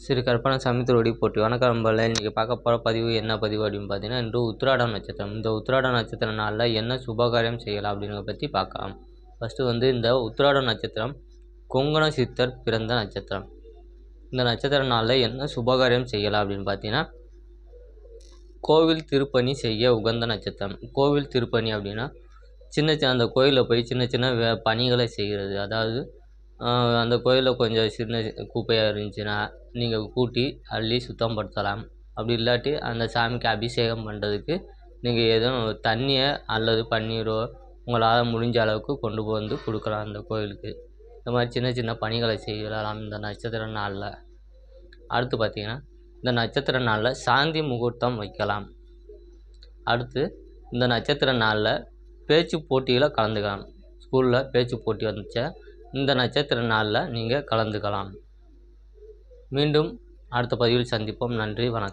ஸ்ரீ கற்பனசாமி திருவடி போற்றி. வணக்கம் நண்பர்களே. இன்றைக்கி பார்க்க போகிற பதிவு என்ன பதிவு அப்படின்னு பார்த்தீங்கன்னா, இன்று உத்திராடம் நட்சத்திரம். இந்த உத்திராடம் நட்சத்திர நாளில் என்ன சுபகாரியம் செய்யலாம் அப்படிங்கிறத பற்றி பார்க்கலாம். ஃபஸ்ட்டு இந்த உத்திராடம் நட்சத்திரம் கொங்கண சித்தர் பிறந்த நட்சத்திரம். இந்த நட்சத்திர நாளில் என்ன சுபகாரியம் செய்யலாம் அப்படின்னு பார்த்தீங்கன்னா, கோவில் திருப்பணி செய்ய உகந்த நட்சத்திரம். கோவில் திருப்பணி அப்படின்னா அந்த கோயிலில் போய் சின்ன சின்ன பணிகளை செய்கிறது. அதாவது அந்த கோயிலில் கொஞ்சம் சின்ன குப்பையாக இருந்துச்சுன்னா நீங்கள் கூட்டி அள்ளி சுத்தப்படுத்தலாம். அப்படி இல்லாட்டி அந்த சாமிக்கு அபிஷேகம் பண்ணுறதுக்கு நீங்கள் எதுவும் தண்ணியை அல்லது பன்னீரோ உங்களால் முடிஞ்ச அளவுக்கு கொண்டு வந்து கொடுக்கலாம் அந்த கோயிலுக்கு. இந்த மாதிரி சின்ன சின்ன பணிகளை செய்யலாம் இந்த நட்சத்திர நாளில். அடுத்து பார்த்திங்கன்னா, இந்த நட்சத்திர நாளில் சாந்தி முகூர்த்தம் வைக்கலாம். அடுத்து இந்த நட்சத்திர நாளில் பேச்சு போட்டியில் கலந்துக்கலாம். ஸ்கூலில் பேச்சு போட்டி வந்துச்சா இந்த நட்சத்திர நாளில் நீங்கள் கலந்துக்கலாம். மீண்டும் அடுத்த பதிவில் சந்திப்போம். நன்றி, வணக்கம்.